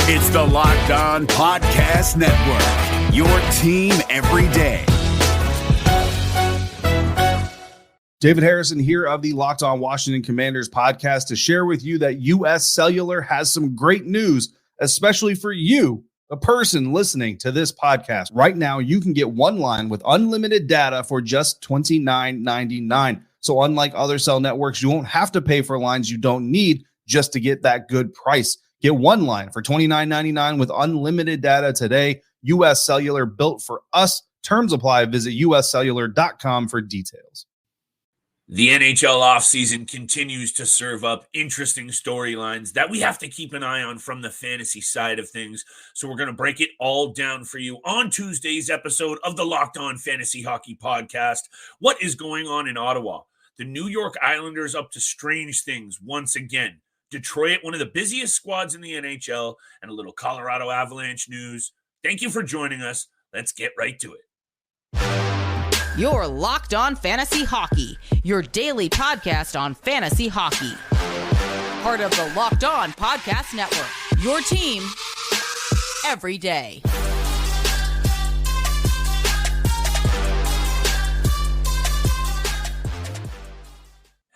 It's the Locked On Podcast Network, your team every day. David Harrison here of the Locked On Washington Commanders podcast to share with you that U.S. Cellular has some great news, especially for you, the person listening to this podcast. Right now, you can get one line with unlimited data for just $29.99. So unlike other cell networks, you won't have to pay for lines you don't need just to get that good price. Get one line for $29.99 with unlimited data today. U.S. Cellular, built for us. Terms apply. Visit uscellular.com for details. The NHL offseason continues to serve up interesting storylines that we have to keep an eye on from the fantasy side of things. So we're going to break it all down for you on Tuesday's episode of the Locked On Fantasy Hockey Podcast. What is going on in Ottawa? The New York Islanders up to strange things once again. Detroit, one of the busiest squads in the NHL, and a little Colorado Avalanche news. Thank you for joining us. Let's get right to it. You're Locked On Fantasy Hockey, your daily podcast on fantasy hockey. Part of the Locked On Podcast Network, your team every day.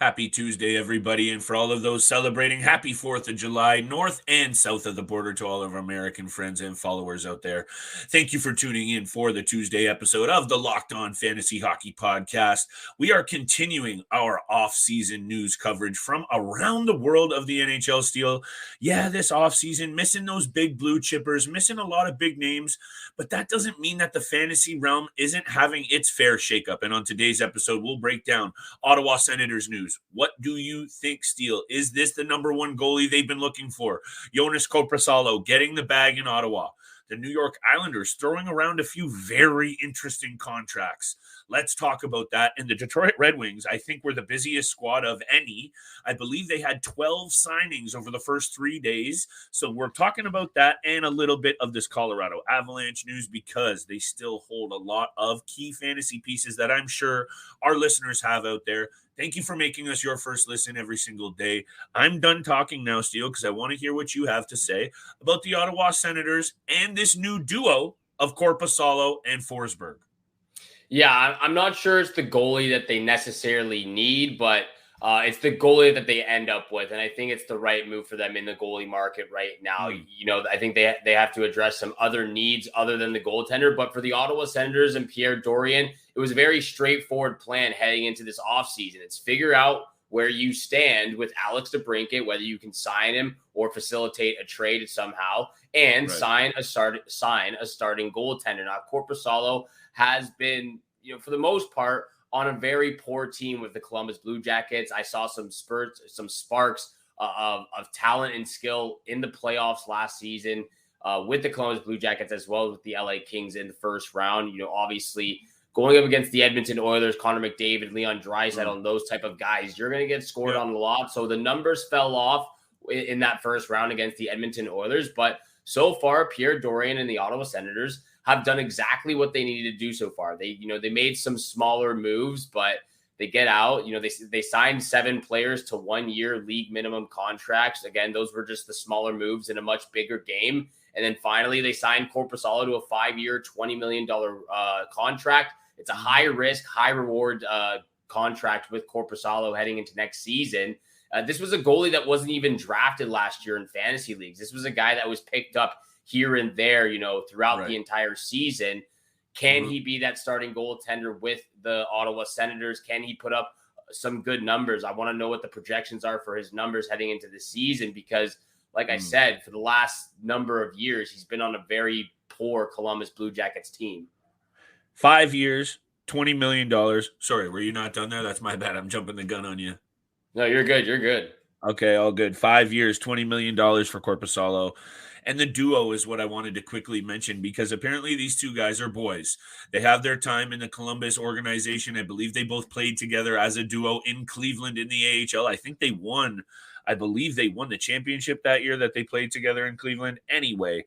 Happy Tuesday, everybody, and for all of those celebrating, happy 4th of July, north and south of the border to all of our American friends and followers out there. Thank you for tuning in for the Tuesday episode of the Locked On Fantasy Hockey Podcast. We are continuing our off-season news coverage from around the world of the NHL Steel. Yeah, this off-season, missing those big blue chippers, missing a lot of big names, but that doesn't mean that the fantasy realm isn't having its fair shakeup. And on today's episode, we'll break down Ottawa Senators news. What do you think, Steele? Is this the number one goalie they've been looking for? Joonas Korpisalo getting the bag in Ottawa. The New York Islanders throwing around a few very interesting contracts. Let's talk about that. And the Detroit Red Wings, I think, were the busiest squad of any. I believe they had 12 signings over the first 3 days. So we're talking about that and a little bit of this Colorado Avalanche news because they still hold a lot of key fantasy pieces that I'm sure our listeners have out there. Thank you for making us your first listen every single day. I'm done talking now, Steele, because I want to hear what you have to say about the Ottawa Senators and this new duo of Korpisalo and Forsberg. Yeah, I'm not sure it's the goalie that they necessarily need, but it's the goalie that they end up with. And I think it's the right move for them in the goalie market right now. You know, I think they have to address some other needs other than the goaltender. But for the Ottawa Senators and Pierre Dorion, it was a very straightforward plan heading into this offseason. It's figure out where you stand with Alex DeBrincat, whether you can sign him or facilitate a trade somehow, and sign a starting goaltender. Now, Korpisalo has been, you know, for the most part, on a very poor team with the Columbus Blue Jackets. I saw some sparks of talent and skill in the playoffs last season with the Columbus Blue Jackets as well as with the LA Kings in the first round. You know, obviously going up against the Edmonton Oilers, Connor McDavid, Leon Draisaitl, and those type of guys, you're going to get scored on a lot. So the numbers fell off in that first round against the Edmonton Oilers. But so far, Pierre Dorion and the Ottawa Senators have done exactly what they needed to do so far. They made some smaller moves, but they get out. You know, they signed 7 players to 1-year league minimum contracts. Again, those were just the smaller moves in a much bigger game. And then finally, they signed Korpisalo to a 5-year, $20 million contract. It's a high risk, high reward contract with Korpisalo heading into next season. This was a goalie that wasn't even drafted last year in fantasy leagues. This was a guy that was picked up here and there, you know, throughout the entire season. Can he be that starting goaltender with the Ottawa Senators? Can he put up some good numbers? I want to know what the projections are for his numbers heading into the season because, like I said, for the last number of years, he's been on a very poor Columbus Blue Jackets team. 5 years, $20 million. Sorry, were you not done there? That's my bad. I'm jumping the gun on you. No, you're good. You're good. Okay, all good. 5 years, $20 million for Korpisalo. And the duo is what I wanted to quickly mention because apparently these two guys are boys. They have their time in the Columbus organization. I believe they both played together as a duo in Cleveland in the AHL. I believe they won the championship that year that they played together in Cleveland. Anyway,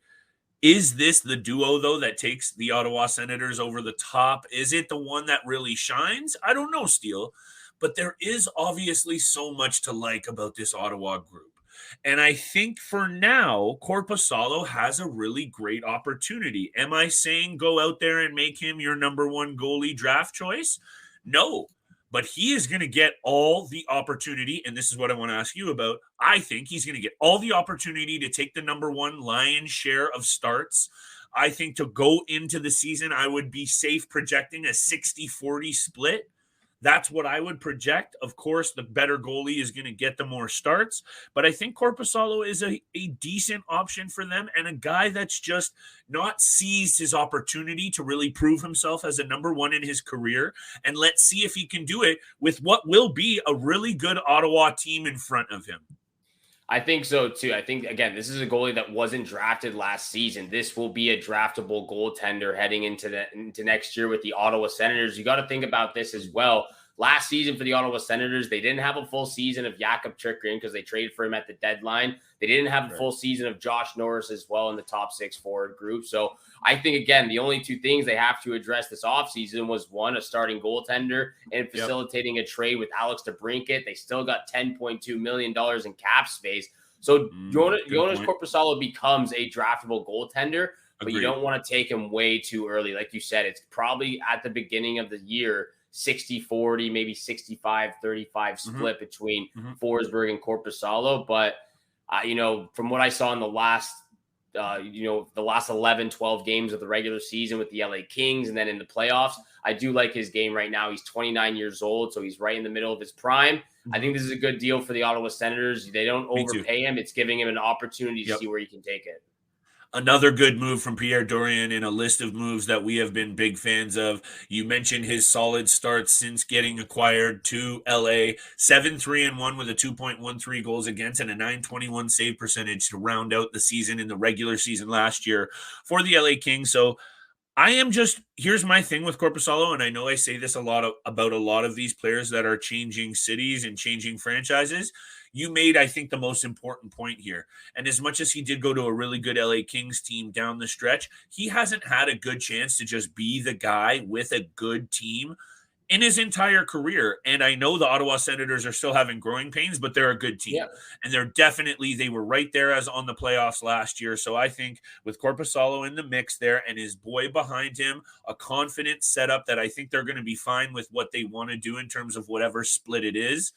is this the duo, though, that takes the Ottawa Senators over the top? Is it the one that really shines? I don't know, Steele. But there is obviously so much to like about this Ottawa group. And I think for now, Korpisalo has a really great opportunity. Am I saying go out there and make him your number one goalie draft choice? No, but he is going to get all the opportunity. And this is what I want to ask you about. I think he's going to get all the opportunity to take the number one lion's share of starts. I think to go into the season, I would be safe projecting a 60-40 split. That's what I would project. Of course, the better goalie is going to get the more starts, but I think Korpisalo is a decent option for them and a guy that's just not seized his opportunity to really prove himself as a number one in his career. And let's see if he can do it with what will be a really good Ottawa team in front of him. I think so too. I think, again, this is a goalie that wasn't drafted last season. This will be a draftable goaltender heading into next year with the Ottawa Senators. You got to think about this as well. Last season for the Ottawa Senators, they didn't have a full season of Jakob Chychrun because they traded for him at the deadline. They didn't have a full season of Josh Norris as well in the top six forward group. So I think, again, the only two things they have to address this offseason was, one, a starting goaltender and facilitating a trade with Alex DeBrincat. They still got $10.2 million in cap space. So Joonas Korpisalo becomes a draftable goaltender, but you don't want to take him way too early. Like you said, it's probably at the beginning of the year, 60-40, maybe 65-35 split between Forsberg and Korpisalo. But, from what I saw in the last, the last 11, 12 games of the regular season with the LA Kings and then in the playoffs, I do like his game right now. He's 29 years old, so he's right in the middle of his prime. I think this is a good deal for the Ottawa Senators. They don't overpay him. It's giving him an opportunity to see where he can take it. Another good move from Pierre Dorion in a list of moves that we have been big fans of. You mentioned his solid starts since getting acquired to LA. 7-3-1 with a 2.13 goals against and a 921 save percentage to round out the season in the regular season last year for the LA Kings. So here's my thing with Korpisalo, and I know I say this about a lot of these players that are changing cities and changing franchises. You made, I think, the most important point here. And as much as he did go to a really good LA Kings team down the stretch, he hasn't had a good chance to just be the guy with a good team in his entire career. And I know the Ottawa Senators are still having growing pains, but they're a good team. Yeah. And they were right there as on the playoffs last year. So I think with Korpisalo in the mix there and his boy behind him, a confident setup that I think they're going to be fine with what they want to do in terms of whatever split it is.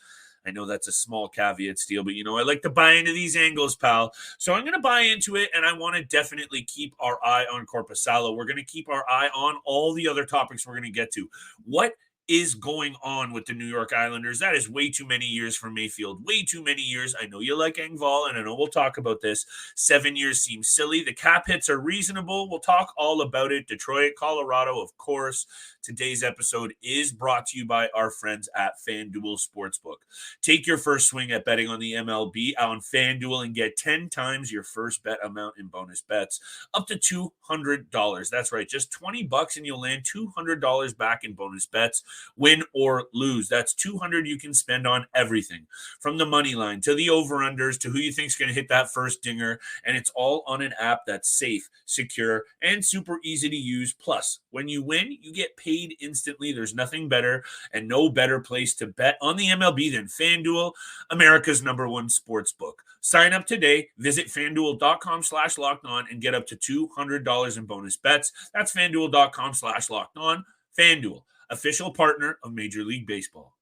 I know that's a small caveat, Steele, but I like to buy into these angles, pal. So I'm going to buy into it, and I want to definitely keep our eye on Korpisalo. We're going to keep our eye on all the other topics we're going to get to. What is going on with the New York Islanders? That is way too many years for Mayfield. Way too many years. I know you like Engvall, and I know we'll talk about this. 7 years seems silly. The cap hits are reasonable. We'll talk all about it. Detroit, Colorado, of course. Today's episode is brought to you by our friends at FanDuel Sportsbook. Take your first swing at betting on the MLB on FanDuel and get 10 times your first bet amount in bonus bets, up to $200. That's right, just $20 and you'll land $200 back in bonus bets. Win or lose. That's $200 you can spend on everything, from the money line to the over-unders to who you think is going to hit that first dinger. And it's all on an app that's safe, secure, and super easy to use. Plus, when you win, you get paid instantly. There's nothing better and no better place to bet on the MLB than FanDuel, America's #1 sports book. Sign up today. Visit FanDuel.com/lockedon and get up to $200 in bonus bets. That's FanDuel.com/lockedon. FanDuel, official partner of Major League Baseball.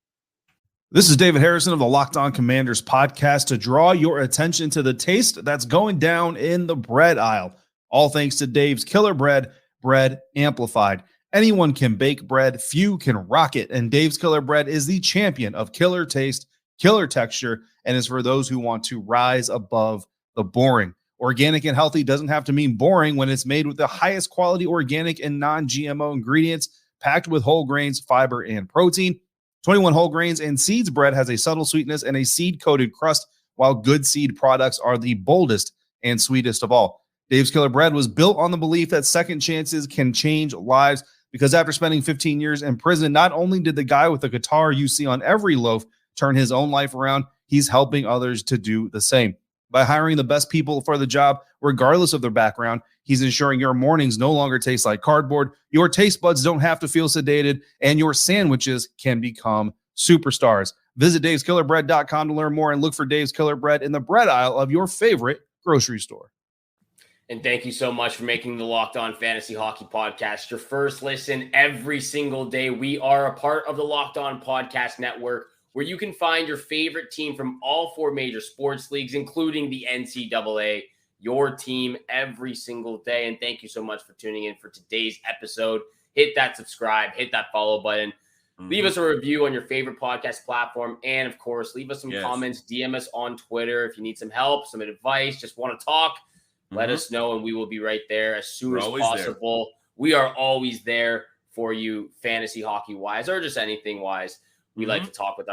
This is David Harrison of the Locked On Commanders podcast to draw your attention to the taste that's going down in the bread aisle. All thanks to Dave's Killer Bread, bread amplified. Anyone can bake bread, few can rock it, and Dave's Killer Bread is the champion of killer taste, killer texture, and is for those who want to rise above the boring. Organic and healthy doesn't have to mean boring when it's made with the highest quality organic and non-GMO ingredients, packed with whole grains, fiber, and protein. 21 whole grains and seeds bread has a subtle sweetness and a seed-coated crust, while good seed products are the boldest and sweetest of all. Dave's Killer Bread was built on the belief that second chances can change lives, because after spending 15 years in prison, not only did the guy with the guitar you see on every loaf turn his own life around, he's helping others to do the same. By hiring the best people for the job, regardless of their background, he's ensuring your mornings no longer taste like cardboard, your taste buds don't have to feel sedated, and your sandwiches can become superstars. Visit daveskillerbread.com to learn more and look for Dave's Killer Bread in the bread aisle of your favorite grocery store. And thank you so much for making the Locked On Fantasy Hockey Podcast your first listen every single day. We are a part of the Locked On Podcast Network, where you can find your favorite team from all 4 major sports leagues, including the NCAA, your team every single day. And thank you so much for tuning in for today's episode. Hit that subscribe, hit that follow button. Leave us a review on your favorite podcast platform. And, of course, leave us some comments. DM us on Twitter if you need some help, some advice, just want to talk. Let us know, and we will be right there as soon as possible. We are always there for you, fantasy hockey-wise, or just anything-wise. We like to talk with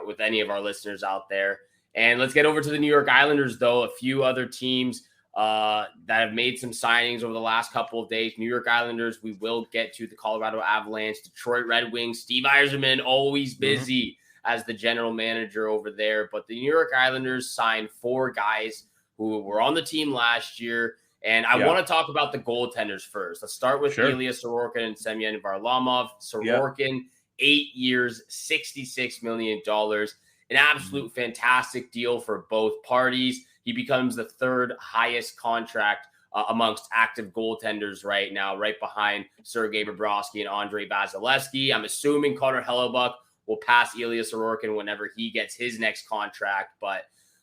with any of our listeners out there. And let's get over to the New York Islanders, though. A few other teams that have made some signings over the last couple of days. New York Islanders, we will get to the Colorado Avalanche, Detroit Red Wings. Steve Yzerman, always busy as the general manager over there. But the New York Islanders signed 4 guys who were on the team last year. And I want to talk about the goaltenders first. Let's start with Ilya Sorokin and Semyon Varlamov. Sorokin, 8 years, $66 million. An absolute fantastic deal for both parties. He becomes the 3rd highest contract amongst active goaltenders right now, right behind Sergei Bobrovsky and Andrei Vasilevsky. I'm assuming Connor Hellebuck will pass Ilya Sorokin whenever he gets his next contract. But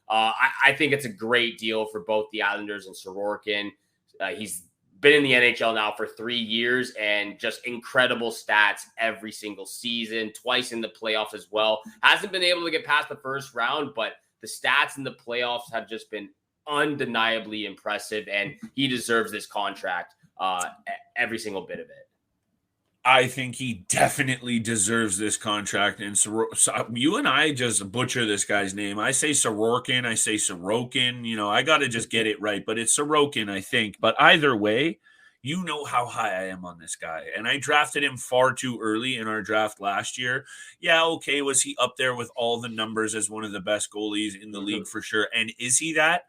I think it's a great deal for both the Islanders and Sorokin. He's been in the NHL now for 3 years and just incredible stats every single season, twice in the playoffs as well. Hasn't been able to get past the first round, but the stats in the playoffs have just been undeniably impressive, and he deserves this contract, every single bit of it. I think he definitely deserves this contract. And you and I just butcher this guy's name. I say Sorokin, I say Sorokin. You know, I got to just get it right, but it's Sorokin, I think. But either way, you know how high I am on this guy. And I drafted him far too early in our draft last year. Yeah, okay, was he up there with all the numbers as one of the best goalies in the league for sure? And is he that?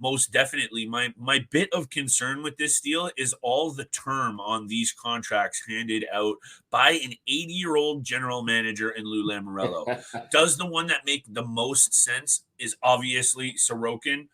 Most definitely. My bit of concern with this deal is all the term on these contracts handed out by an 80-year-old general manager in Lou Lamoriello. Does the one that make the most sense is obviously Sorokin.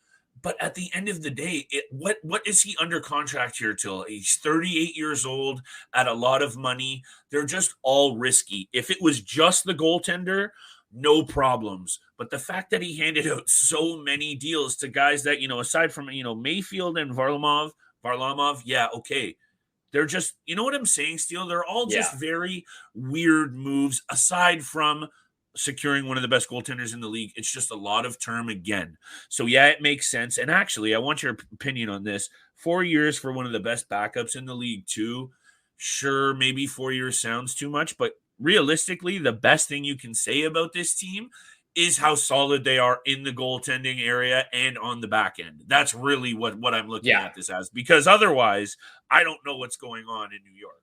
But at the end of the day, what is he under contract here till? He's 38 years old at a lot of money. They're just all risky. If it was just the goaltender, no problems. But the fact that he handed out so many deals to guys that, aside from, Mayfield and Varlamov, yeah, okay. They're just, you know what I'm saying, Steele? They're all just very weird moves aside from securing one of the best goaltenders in the league. It's just a lot of term again. So yeah, it makes sense. And actually, I want your opinion on this. 4 years for one of the best backups in the league too. Sure, maybe 4 years sounds too much, but realistically, the best thing you can say about this team is how solid they are in the goaltending area and on the back end. That's really what I'm looking at this as, because otherwise I don't know what's going on in New York.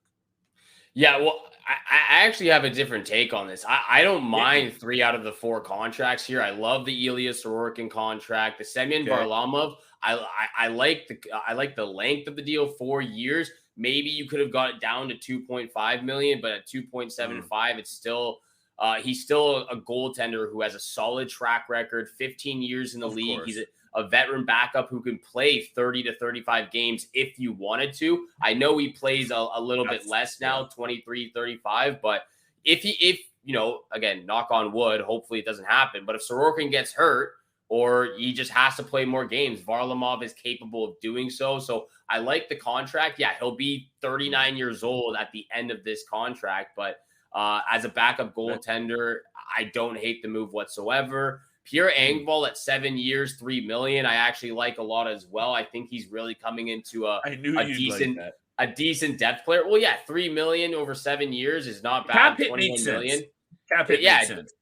Yeah, well, I actually have a different take on this. I don't mind 3 out of the 4 contracts here. I love the Ilya Sorokin contract. The Semyon Varlamov, I like the length of the deal, 4 years. Maybe you could have got it down to $2.5 million, but at 2.75, it's still he's still a goaltender who has a solid track record, 15 years in the league. He's a veteran backup who can play 30 to 35 games if you wanted to. I know he plays a little bit less now, 23, 35, but if again, knock on wood, hopefully it doesn't happen. But if Sorokin gets hurt or he just has to play more games, Varlamov is capable of doing so. So I like the contract. Yeah, he'll be 39 years old at the end of this contract, but as a backup goaltender, I don't hate the move whatsoever. Pierre Engvall at 7 years, $3 million, I actually like a lot as well. I think he's really coming into a decent depth player. Well, yeah, $3 million over 7 years is not bad. $21 million.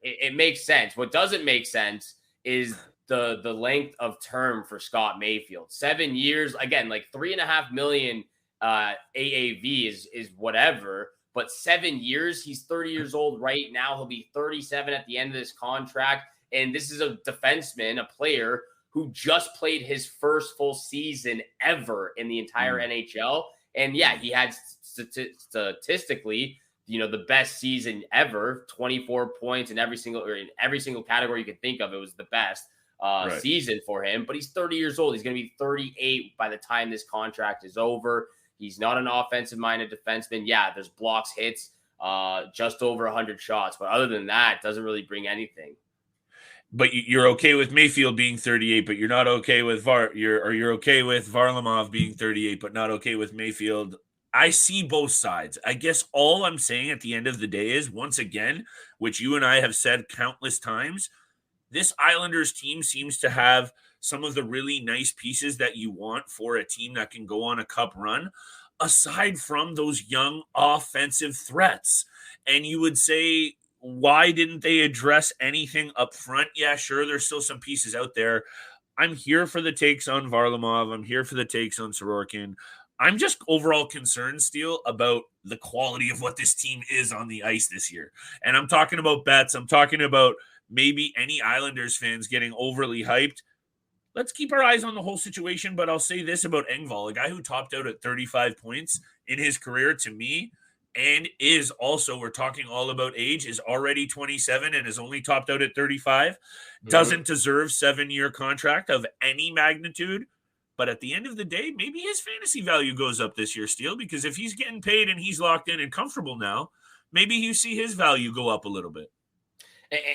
It makes sense. What doesn't make sense is the length of term for Scott Mayfield. 7 years, again, like $3.5 million AAV is whatever. But 7 years, he's 30 years old right now. He'll be 37 at the end of this contract. And this is a defenseman, a player who just played his first full season ever in the entire NHL. And yeah, he had statistically the best season ever, 24 points in every single category you can think of. It was the best season for him, but he's 30 years old. He's going to be 38 by the time this contract is over. He's not an offensive-minded defenseman. Yeah, there's blocks, hits, just over 100 shots. But other than that, doesn't really bring anything. But you're okay with Mayfield being 38, but you're not okay with you're okay with Varlamov being 38, but not okay with Mayfield. I see both sides. I guess all I'm saying at the end of the day is, once again, which you and I have said countless times, this Islanders team seems to have some of the really nice pieces that you want for a team that can go on a cup run, aside from those young offensive threats. And you would say, why didn't they address anything up front? Yeah, sure, there's still some pieces out there. I'm here for the takes on Varlamov. I'm here for the takes on Sorokin. I'm just overall concerned, Steele, about the quality of what this team is on the ice this year. And I'm talking about bets. I'm talking about maybe any Islanders fans getting overly hyped. Let's keep our eyes on the whole situation, but I'll say this about Engvall, a guy who topped out at 35 points in his career, to me, and is also, we're talking all about age, is already 27 and has only topped out at 35, doesn't deserve 7-year contract of any magnitude. But at the end of the day, maybe his fantasy value goes up this year, Steele, because if he's getting paid and he's locked in and comfortable now, maybe you see his value go up a little bit.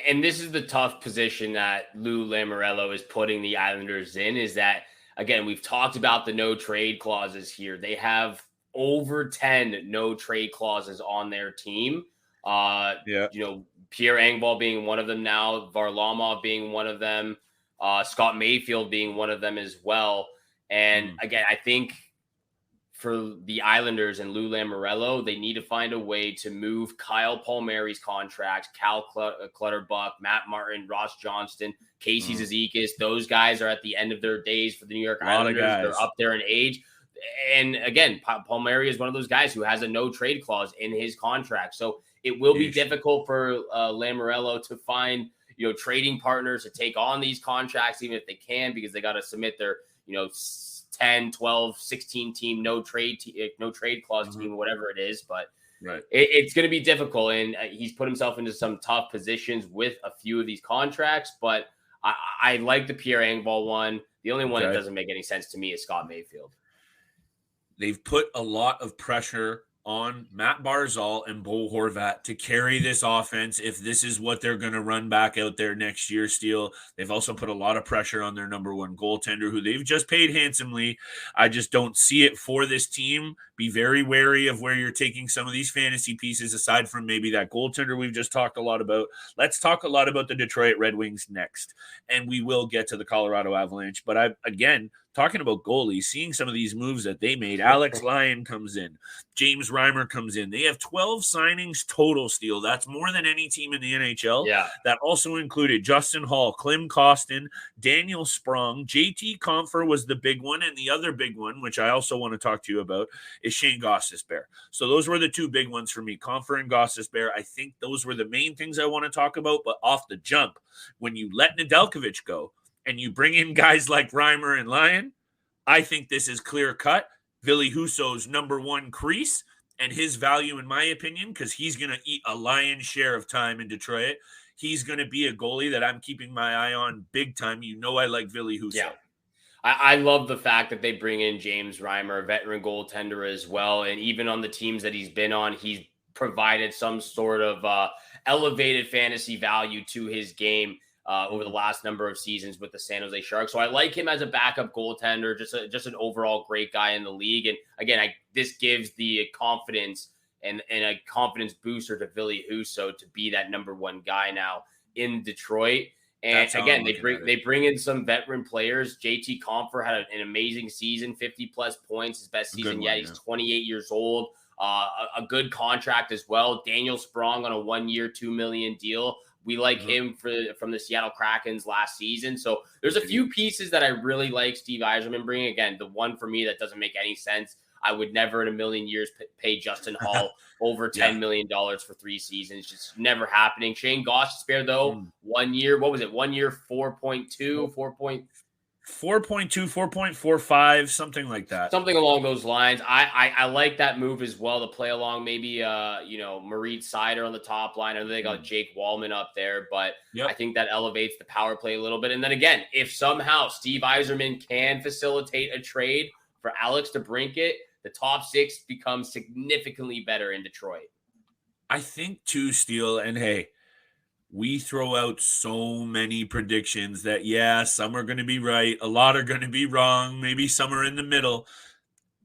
And this is the tough position that Lou Lamoriello is putting the Islanders in, is that, again, we've talked about the no trade clauses here. They have over 10 no trade clauses on their team. Pierre Engvall being one of them now, Varlamov being one of them, Scott Mayfield being one of them as well. And again, I think for the Islanders and Lou Lamoriello, they need to find a way to move Kyle Palmieri's contract, Cal Clutterbuck, Matt Martin, Ross Johnston, Casey Zizekas. Those guys are at the end of their days for the New York Islanders. They're up there in age. And again, Palmieri is one of those guys who has a no trade clause in his contract. So it will be difficult for Lamoriello to find, trading partners to take on these contracts, even if they can, because they got to submit their, 10, 12, 16 team no trade clause team, whatever it is. But it's going to be difficult. And he's put himself into some tough positions with a few of these contracts. But I like the Pierre Engvall one. The only one that doesn't make any sense to me is Scott Mayfield. They've put a lot of pressure on Matt Barzal and Bo Horvat to carry this offense if this is what they're going to run back out there next year, Steele. They've also put a lot of pressure on their number one goaltender, who they've just paid handsomely. I just don't see it for this team. Be very wary of where you're taking some of these fantasy pieces, aside from maybe that goaltender we've just talked a lot about. Let's talk a lot about the Detroit Red Wings next, and we will get to the Colorado Avalanche. But talking about goalies, seeing some of these moves that they made. Alex Lyon comes in. James Reimer comes in. They have 12 signings total, Steele. That's more than any team in the NHL. Yeah. That also included Justin Holl, Klim Kostin, Daniel Sprong. J.T. Compher was the big one, and the other big one, which I also want to talk to you about, is Shane Gostisbehere. So those were the two big ones for me, Compher and Gostisbehere. I think those were the main things I want to talk about. But off the jump, when you let Nedeljkovic go, and you bring in guys like Reimer and Lyon, I think this is clear cut. Ville Husso's number one crease, and his value, in my opinion, because he's going to eat a lion's share of time in Detroit. He's going to be a goalie that I'm keeping my eye on big time. I like Ville Husso. Yeah. I love the fact that they bring in James Reimer, a veteran goaltender as well. And even on the teams that he's been on, he's provided some sort of elevated fantasy value to his game over the last number of seasons with the San Jose Sharks. So I like him as a backup goaltender, just an overall great guy in the league. And again, this gives the confidence and a confidence booster to Ville Husso to be that number one guy now in Detroit. And again, they bring in some veteran players. J.T. Compher had an amazing season, 50-plus points, his best season yet. He's 28 years old. A good contract as well. Daniel Sprong on a 1-year, $2 million deal. We like him from the Seattle Krakens last season. So there's a few pieces that I really like Steve Yzerman bringing. Again, the one for me that doesn't make any sense, I would never in a million years pay Justin Holl over $10 million for 3 seasons. Just never happening. Shane Gostisbehere, though, 1 year, what was it? 1 year, 4.2, 4. 4.2, 4.45, something like that. Something along those lines. I like that move as well to play along maybe Marit Seider on the top line. I know they got Jake Wallman up there, but I think that elevates the power play a little bit. And then again, if somehow Steve Yzerman can facilitate a trade for Alex DeBrincat, the top six becomes significantly better in Detroit. I think too, Steele, and hey, we throw out so many predictions that, some are going to be right. A lot are going to be wrong. Maybe some are in the middle.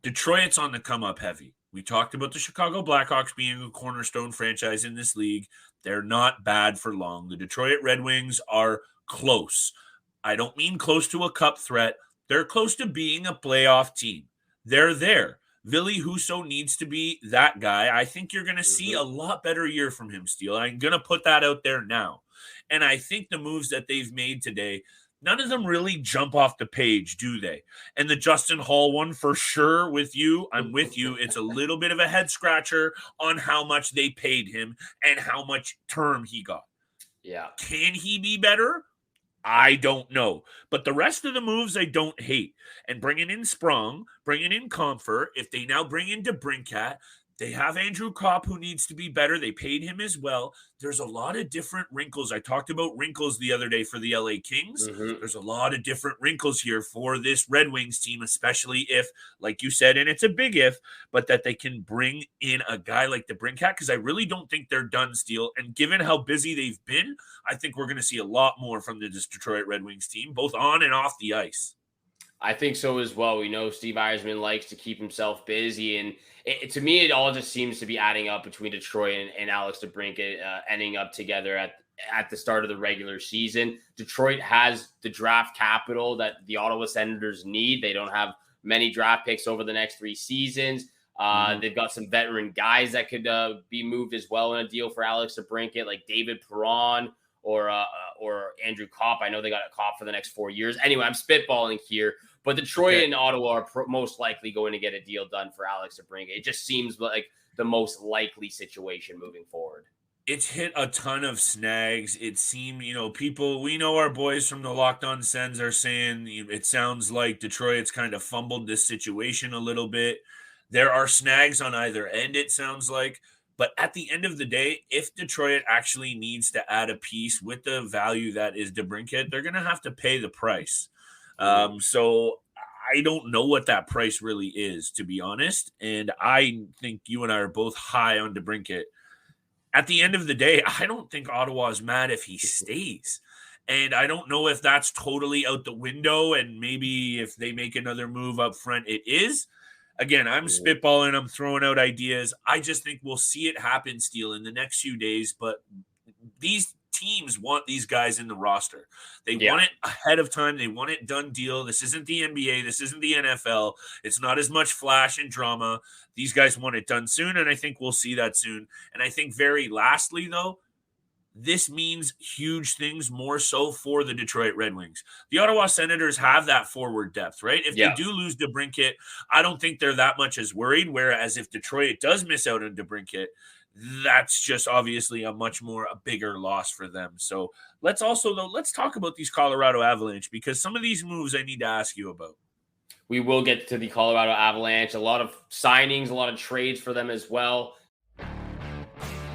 Detroit's on the come up heavy. We talked about the Chicago Blackhawks being a cornerstone franchise in this league. They're not bad for long. The Detroit Red Wings are close. I don't mean close to a cup threat. They're close to being a playoff team. They're there. Ville Husso needs to be that guy. I think you're going to see a lot better year from him, Steele. I'm going to put that out there now. And I think the moves that they've made today, none of them really jump off the page, do they? And the Justin Holl one, for sure, with you, I'm with you. It's a little bit of a head scratcher on how much they paid him and how much term he got. Yeah. Can he be better? I don't know. But the rest of the moves I don't hate. And bringing in Sprong, bringing in Compher, if they now bring in DeBrincat, they have Andrew Kopp, who needs to be better. They paid him as well. There's a lot of different wrinkles. I talked about wrinkles the other day for the LA Kings. There's a lot of different wrinkles here for this Red Wings team, especially if, like you said, and it's a big if, but that they can bring in a guy like DeBrincat, because I really don't think they're done, Steele. And given how busy they've been, I think we're going to see a lot more from this Detroit Red Wings team, both on and off the ice. I think so as well. We know Steve Yzerman likes to keep himself busy, and to me, it all just seems to be adding up between Detroit and Alex DeBrincat ending up together at the start of the regular season. Detroit has the draft capital that the Ottawa Senators need. They don't have many draft picks over the next 3 seasons. They've got some veteran guys that could be moved as well in a deal for Alex DeBrincat, like David Perron or Andrew Kopp. I know they got a Kopp for the next 4 years. Anyway, I'm spitballing here, but Detroit and Ottawa are most likely going to get a deal done for Alex DeBrincat. It just seems like the most likely situation moving forward. It's hit a ton of snags. It seemed, people, we know our boys from the Locked On Sens are saying it sounds like Detroit's kind of fumbled this situation a little bit. There are snags on either end, it sounds like. But at the end of the day, if Detroit actually needs to add a piece with the value that is DeBrincat, they're going to have to pay the price. So I don't know what that price really is, to be honest. And I think you and I are both high on DeBrincat. At the end of the day, I don't think Ottawa is mad if he stays. And I don't know if that's totally out the window, and maybe if they make another move up front, it is. Again, I'm spitballing, I'm throwing out ideas. I just think we'll see it happen, Steele, in the next few days. But these teams want these guys in the roster. They want it ahead of time. They want it done deal. This isn't the NBA. This isn't the NFL. It's not as much flash and drama. These guys want it done soon, and I think we'll see that soon. And I think very lastly, though, this means huge things more so for the Detroit Red Wings. The Ottawa Senators have that forward depth, right? If they do lose DeBrincat, I don't think they're that much as worried. Whereas if Detroit does miss out on DeBrincat, that's just obviously a bigger loss for them. So let's talk about these Colorado Avalanche, because some of these moves I need to ask you about. We will get to the Colorado Avalanche. A lot of signings, a lot of trades for them as well.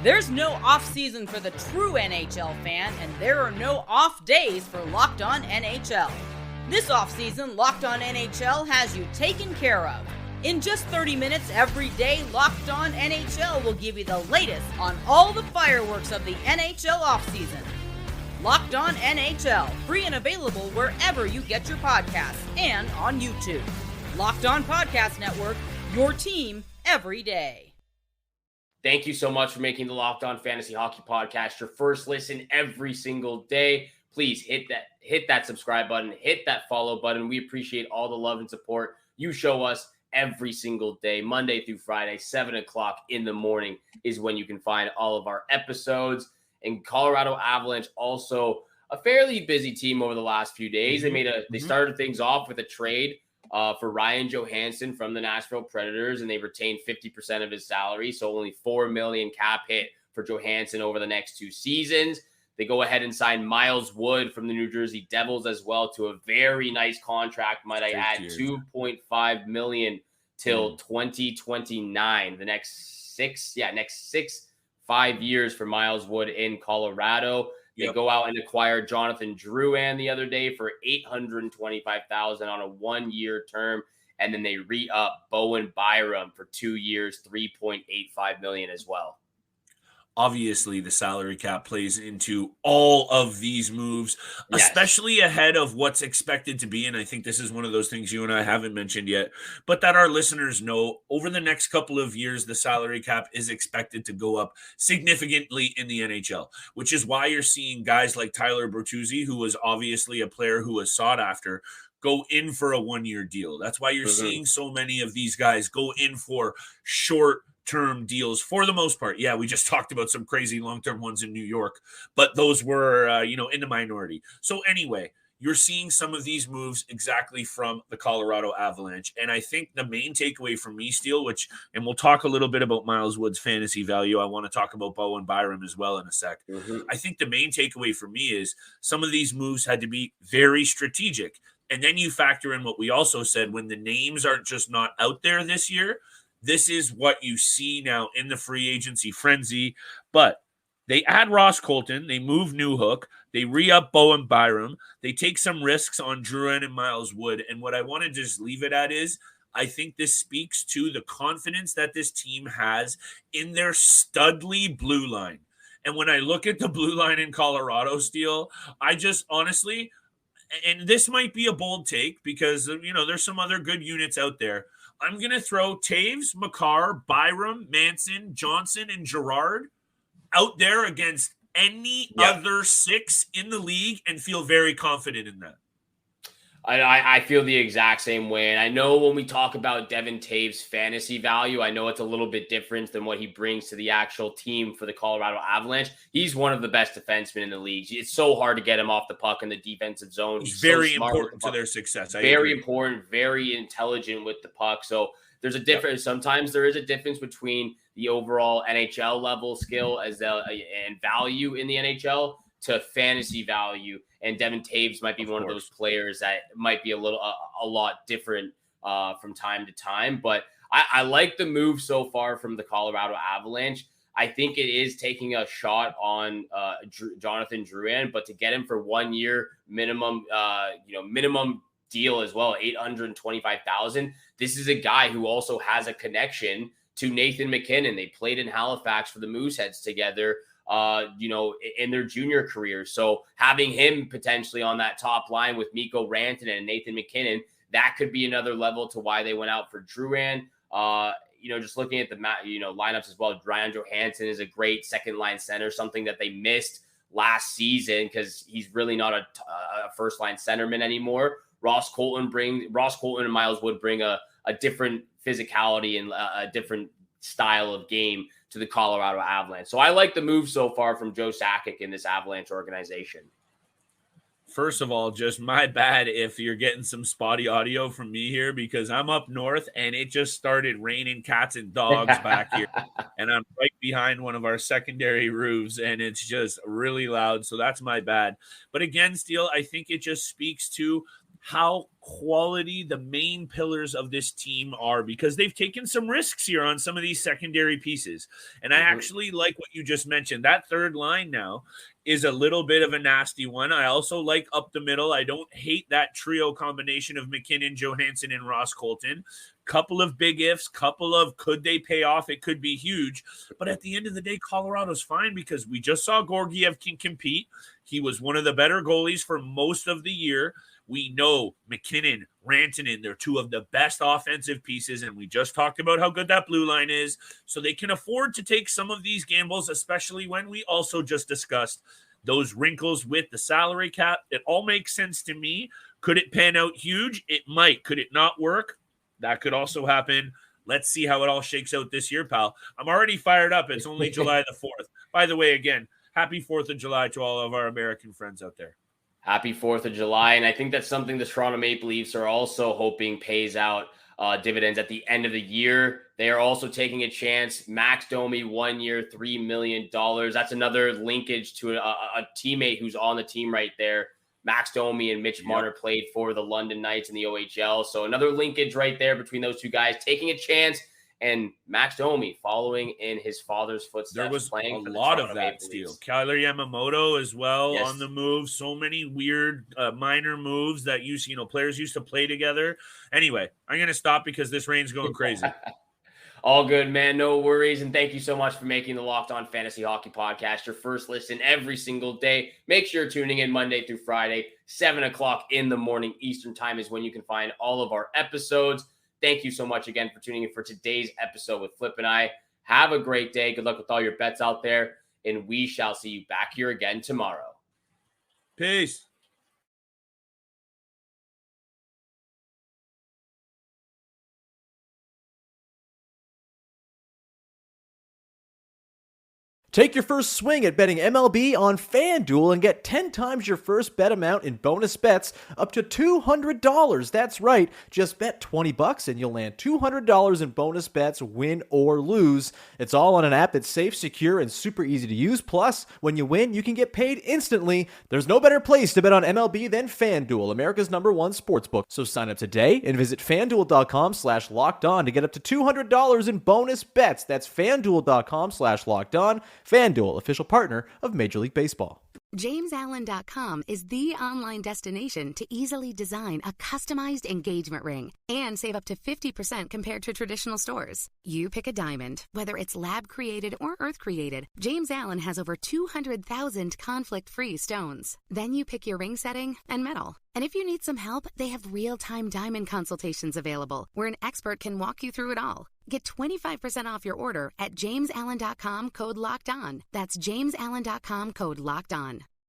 There's no offseason for the true NHL fan, and there are no off days for Locked On NHL. This offseason, Locked On NHL has you taken care of. In just 30 minutes every day, Locked On NHL will give you the latest on all the fireworks of the NHL offseason. Locked On NHL, free and available wherever you get your podcasts and on YouTube. Locked On Podcast Network, your team every day. Thank you so much for making the Locked On Fantasy Hockey Podcast your first listen every single day. Please hit that subscribe button, hit that follow button. We appreciate all the love and support you show us every single day, Monday through Friday, 7 o'clock in the morning is when you can find all of our episodes. And Colorado Avalanche, also a fairly busy team over the last few days. They started things off with a trade for Ryan Johansson from the Nashville Predators, and they retained 50% of his salary, so only $4 million cap hit for Johansson over the next 2 seasons. They go ahead and sign Miles Wood from the New Jersey Devils as well to a very nice contract. Might I add, $2.5 million till 2029. The next 5 years for Miles Wood in Colorado. They go out and acquire Jonathan Drouin the other day for $825,000 on a 1-year term. And then they re-up Bowen Byram for 2 years, $3.85 million as well. Obviously, the salary cap plays into all of these moves, especially ahead of what's expected to be. And I think this is one of those things you and I haven't mentioned yet, but that our listeners know over the next couple of years, the salary cap is expected to go up significantly in the NHL, which is why you're seeing guys like Tyler Bertuzzi, who was obviously a player who was sought after, go in for a 1-year deal. That's why you're seeing so many of these guys go in for short-term deals for the most part. Yeah, we just talked about some crazy long-term ones in New York, but those were, in the minority. So anyway, you're seeing some of these moves exactly from the Colorado Avalanche. And I think the main takeaway from me, Steele, and we'll talk a little bit about Miles Wood's fantasy value. I want to talk about Bowen Byram as well in a sec. I think the main takeaway for me is some of these moves had to be very strategic. And then you factor in what we also said, when the names aren't just not out there this year, this is what you see now in the free agency frenzy. But they add Ross Colton, they move Newhook, they re-up Bowen Byram, they take some risks on Drouin and Miles Wood. And what I want to just leave it at is, I think this speaks to the confidence that this team has in their studly blue line. And when I look at the blue line in Colorado, Steele, I just honestly... and this might be a bold take because, there's some other good units out there. I'm going to throw Taves, Makar, Byram, Manson, Johnson, and Girard out there against any other 6 in the league and feel very confident in that. I feel the exact same way. And I know when we talk about Devin Taves' fantasy value, I know it's a little bit different than what he brings to the actual team for the Colorado Avalanche. He's one of the best defensemen in the league. It's so hard to get him off the puck in the defensive zone. He's very important to their success. Very important, very intelligent with the puck. So there's a difference. Sometimes there is a difference between the overall NHL level skill and value in the NHL to fantasy value. And Devin Taves might be one of those players that might be a lot different from time to time. But I like the move so far from the Colorado Avalanche. I think it is taking a shot on Jonathan Drouin, but to get him for 1 year minimum deal as well, $825,000. This is a guy who also has a connection to Nathan MacKinnon. They played in Halifax for the Mooseheads together, in their junior career. So having him potentially on that top line with Mikko Rantanen and Nathan MacKinnon, that could be another level to why they went out for Drouin. Just looking at the lineups as well, Ryan Johansson is a great second line center, something that they missed last season because he's really not a first line centerman anymore. Ross Colton and Miles Wood bring a different physicality and a different style of game to the Colorado Avalanche. So I like the move so far from Joe Sakic in this Avalanche organization. First of all, just my bad if you're getting some spotty audio from me here because I'm up north and it just started raining cats and dogs back here. And I'm right behind one of our secondary roofs and it's just really loud. So that's my bad. But again, Steele, I think it just speaks to how quality the main pillars of this team are because they've taken some risks here on some of these secondary pieces. And I actually like what you just mentioned. That third line now is a little bit of a nasty one. I also like up the middle. I don't hate that trio combination of MacKinnon, Johansson, and Ross Colton. Couple of big ifs, couple of could they pay off? It could be huge. But at the end of the day, Colorado's fine because we just saw Georgiev can compete. He was one of the better goalies for most of the year. We know MacKinnon, Rantanen, they're two of the best offensive pieces, and we just talked about how good that blue line is. So they can afford to take some of these gambles, especially when we also just discussed those wrinkles with the salary cap. It all makes sense to me. Could it pan out huge? It might. Could it not work? That could also happen. Let's see how it all shakes out this year, pal. I'm already fired up. It's only July the 4th. By the way, again, happy 4th of July to all of our American friends out there. Happy 4th of July. And I think that's something the Toronto Maple Leafs are also hoping pays out dividends at the end of the year. They are also taking a chance. Max Domi, 1 year, $3 million. That's another linkage to a teammate who's on the team right there. Max Domi and Mitch Marner played for the London Knights in the OHL. So another linkage right there between those two guys taking a chance, and Max Domi following in his father's footsteps. There was playing a lot of that steal. Kyler Yamamoto as well on the move. So many weird minor moves that players used to play together. Anyway, I'm going to stop because this rain's going crazy. All good, man. No worries. And thank you so much for making the Locked On Fantasy Hockey Podcast your first listen every single day. Make sure you're tuning in Monday through Friday, 7 o'clock in the morning Eastern time is when you can find all of our episodes. Thank you so much again for tuning in for today's episode with Flip and I. Have a great day. Good luck with all your bets out there. And we shall see you back here again tomorrow. Peace. Take your first swing at betting MLB on FanDuel and get 10 times your first bet amount in bonus bets up to $200. That's right. Just bet $20 and you'll land $200 in bonus bets, win or lose. It's all on an app that's safe, secure, and super easy to use. Plus, when you win, you can get paid instantly. There's no better place to bet on MLB than FanDuel, America's #1 sportsbook. So sign up today and visit FanDuel.com/lockedon to get up to $200 in bonus bets. That's FanDuel.com/lockedon. FanDuel, official partner of Major League Baseball. JamesAllen.com is the online destination to easily design a customized engagement ring and save up to 50% compared to traditional stores. You pick a diamond, whether it's lab-created or earth-created. James Allen has over 200,000 conflict-free stones. Then you pick your ring setting and metal. And if you need some help, they have real-time diamond consultations available where an expert can walk you through it all. Get 25% off your order at JamesAllen.com, code LOCKEDON. That's JamesAllen.com, code LOCKEDON.